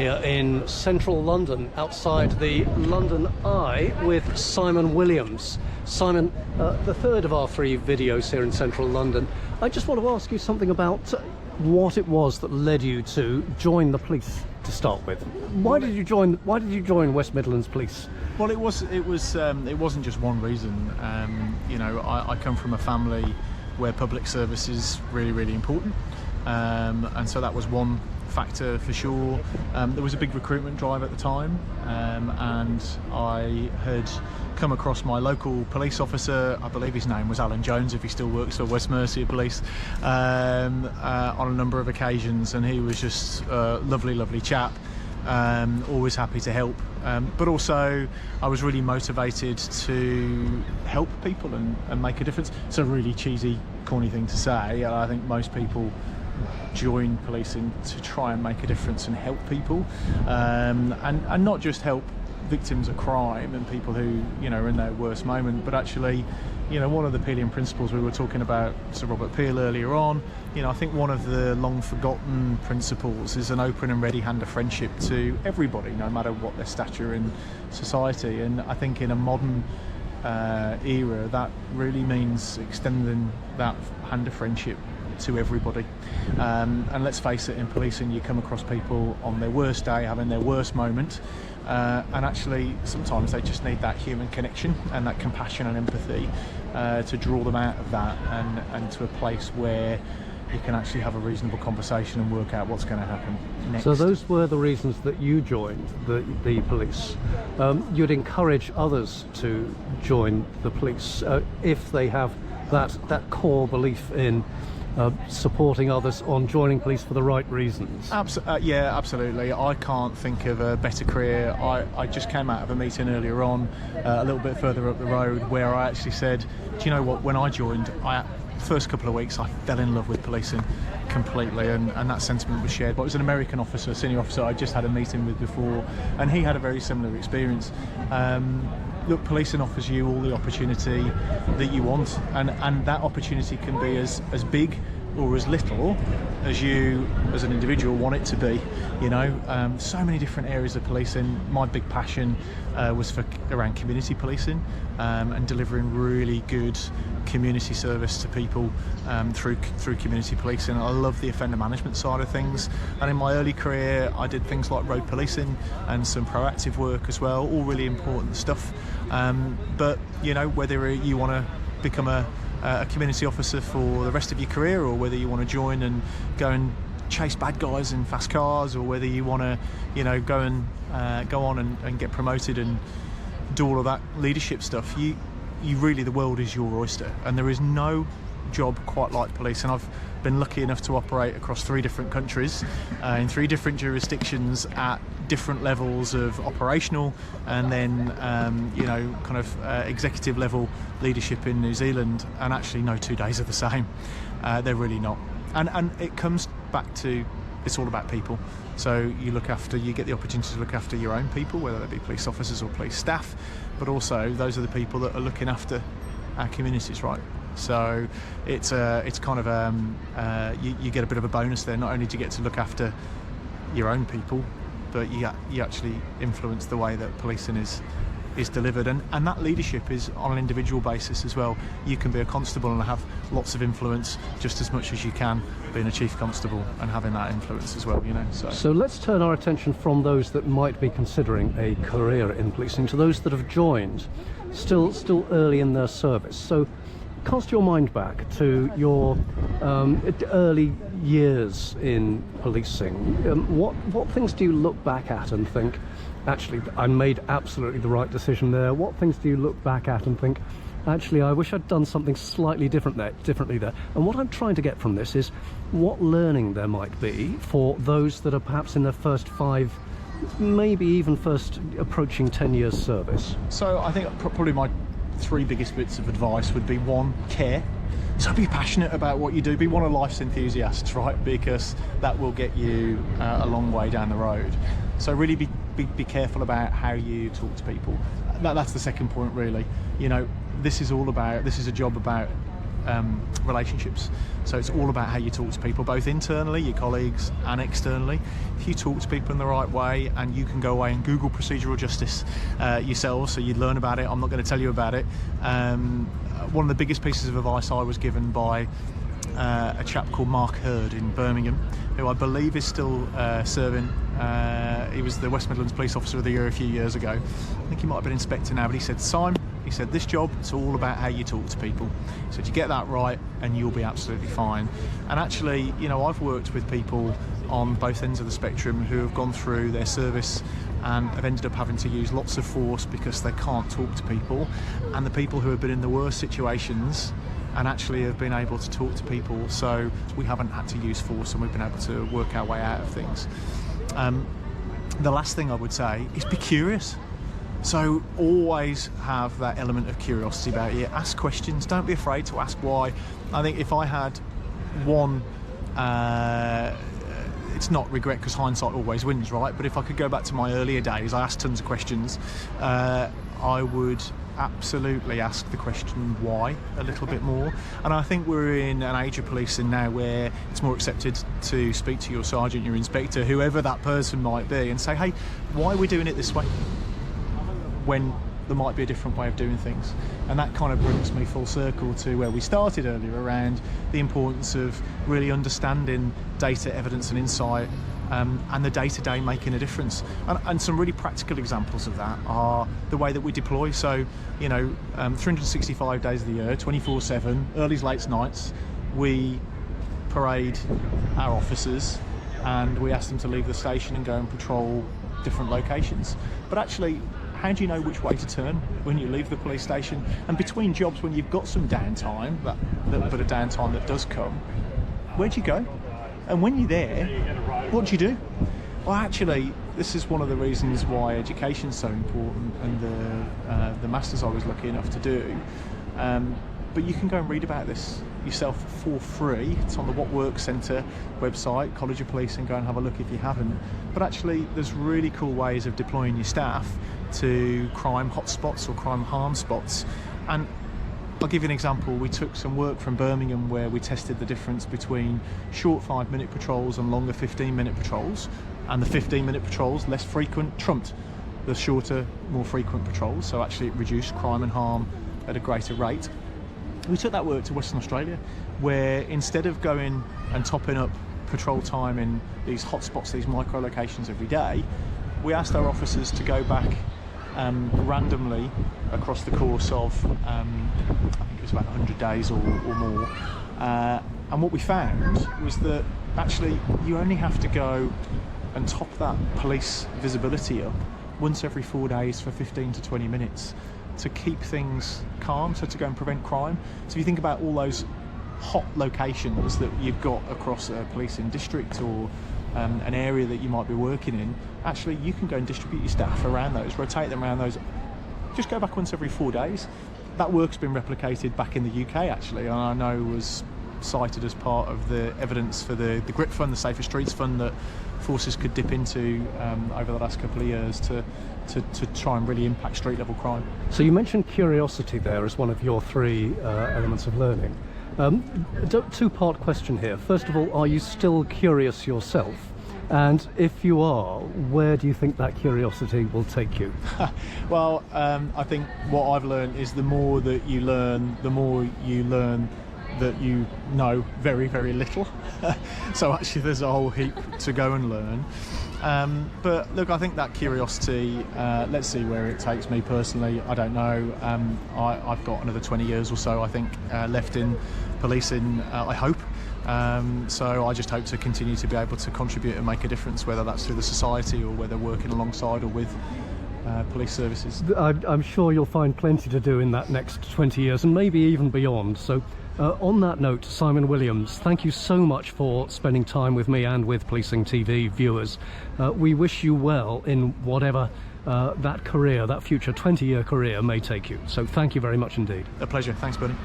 here in central London, outside the London Eye, with Simon Williams. Simon, the third of our 3 videos here in central London. I just want to ask you something about what it was that led you to join the police to start with. Why did you join West Midlands Police? Well, it wasn't just one reason. You know, I come from a family where public service is really, really important, and so that was one factor for sure. There was a big recruitment drive at the time, and I had come across my local police officer. I believe his name was Alan Jones, if he still works for West Mercia Police, on a number of occasions, and he was just a lovely chap. Always happy to help, but also I was really motivated to help people and make a difference. It's a really cheesy, corny thing to say. I think most people join policing to try and make a difference and help people, and not just help victims of crime and people who, you know, are in their worst moment, but actually, you know, one of the Peelian principles we were talking about, Sir Robert Peel, earlier on, you know, I think one of the long forgotten principles is an open and ready hand of friendship to everybody, no matter what their stature in society. And I think in a modern era, that really means extending that hand of friendship to everybody. And let's face it, in policing you come across people on their worst day, having their worst moment, and actually sometimes they just need that human connection and that compassion and empathy to draw them out of that and to a place where you can actually have a reasonable conversation and work out what's going to happen next. So those were the reasons that you joined the police. You'd encourage others to join the police if they have that core belief in supporting others on joining police for the right reasons. Yeah, absolutely. I can't think of a better career. I just came out of a meeting earlier on, a little bit further up the road, where I actually said, do you know what, when I joined, first couple of weeks I fell in love with policing completely, and that sentiment was shared. But it was an American officer, senior officer I just had a meeting with before, and he had a very similar experience. Look, policing offers you all the opportunity that you want, and that opportunity can be as big or as little as you as an individual want it to be. You know, so many different areas of policing. My big passion was around community policing, and delivering really good community service to people through community policing. I love the offender management side of things, and in my early career I did things like road policing and some proactive work as well, all really important stuff. But you know, whether you want to become a community officer for the rest of your career, or whether you want to join and go and chase bad guys in fast cars, or whether you want to, you know, go on and get promoted and do all of that leadership stuff, you really, the world is your oyster, and there is no job quite like police. And I've been lucky enough to operate across 3 different countries, in 3 different jurisdictions at different levels of operational and then you know, kind of executive level leadership in New Zealand, and actually no 2 days are the same. They're really not, and it comes back to, it's all about people. So you get the opportunity to look after your own people, whether they be police officers or police staff, but also those are the people that are looking after our communities, right? So it's kind of you get a bit of a bonus there. Not only do you get to look after your own people, but you actually influence the way that policing is delivered, and that leadership is on an individual basis as well. You can be a constable and have lots of influence just as much as you can being a chief constable and having that influence as well, you know. So let's turn our attention from those that might be considering a career in policing to those that have joined still early in their service. So cast your mind back to your early years in policing. What things do you look back at and think, actually, I made absolutely the right decision there? What things do you look back at and think, actually, I wish I'd done something slightly differently there? And what I'm trying to get from this is what learning there might be for those that are perhaps in their first 5, maybe even first approaching 10 years service. So I think probably my 3 biggest bits of advice would be: 1, care. So be passionate about what you do. Be one of life's enthusiasts, right? Because that will get you a long way down the road. So really be careful about how you talk to people. That's the second point, really. You know, this is a job about relationships. So it's all about how you talk to people, both internally, your colleagues, and externally. If you talk to people in the right way, and you can go away and Google procedural justice yourselves, so you learn about it. I'm not going to tell you about it. One of the biggest pieces of advice I was given by a chap called Mark Hurd in Birmingham, who I believe is still serving. He was the West Midlands Police Officer of the Year a few years ago. I think he might have been inspector now, but he said, Simon, he said, this job, it's all about how you talk to people. So if you get that right, and you'll be absolutely fine. And actually, you know, I've worked with people on both ends of the spectrum who have gone through their service and have ended up having to use lots of force because they can't talk to people. And the people who have been in the worst situations and actually have been able to talk to people, so we haven't had to use force and we've been able to work our way out of things. The last thing I would say is be curious. So always have that element of curiosity about you. Ask questions, don't be afraid to ask why. I think if I had one, it's not regret because hindsight always wins, right? But if I could go back to my earlier days, I asked tons of questions. I would absolutely ask the question why a little bit more. And I think we're in an age of policing now where it's more accepted to speak to your sergeant, your inspector, whoever that person might be, and say, hey, why are we doing it this way when there might be a different way of doing things? And that kind of brings me full circle to where we started earlier around the importance of really understanding data, evidence and insight, and the day-to-day making a difference. And some really practical examples of that are the way that we deploy. So, you know, 365 days of the year, 24/7, earlys, lates, nights, we parade our officers and we ask them to leave the station and go and patrol different locations. But actually, how do you know which way to turn when you leave the police station? And between jobs, when you've got some downtime, that little bit of downtime that does come, where do you go? And when you're there, what do you do? Well, actually, this is one of the reasons why education is so important, and the masters I was lucky enough to do. But you can go and read about this yourself for free. It's on the What Works Centre website, College of Policing. Go and have a look if you haven't. But actually, there's really cool ways of deploying your staff to crime hotspots or crime harm spots. And I'll give you an example. We took some work from Birmingham where we tested the difference between short 5-minute patrols and longer 15-minute patrols. And the 15-minute patrols, less frequent, trumped the shorter, more frequent patrols. So actually it reduced crime and harm at a greater rate. We took that work to Western Australia, where instead of going and topping up patrol time in these hotspots, these micro locations every day, we asked our officers to go back randomly across the course of, I think it was about 100 days or more. And what we found was that actually you only have to go and top that police visibility up once every 4 days for 15 to 20 minutes to keep things calm, so to go and prevent crime. So if you think about all those hot locations that you've got across a policing district or an area that you might be working in, actually you can go and distribute your staff around those, rotate them around those, just go back once every 4 days. That work's been replicated back in the UK actually, and I know was cited as part of the evidence for the GRIP fund, the Safer Streets fund, that forces could dip into over the last couple of years to try and really impact street level crime. So you mentioned curiosity there as one of your three elements of learning. Two-part question here. First of all, are you still curious yourself? And if you are, where do you think that curiosity will take you? Well, I think what I've learned is the more that you learn, the more you learn that you know very, very little. So actually there's a whole heap to go and learn. But look, I think that curiosity, let's see where it takes me personally. I don't know. I've got another 20 years or so, I think, left in policing, I hope. So I just hope to continue to be able to contribute and make a difference, whether that's through the society or whether working alongside or with police services. I'm sure you'll find plenty to do in that next 20 years and maybe even beyond. So on that note, Simon Williams, thank you so much for spending time with me and with Policing TV viewers. We wish you well in whatever that career, that future 20-year career may take you. So thank you very much indeed. A pleasure. Thanks, Bernie.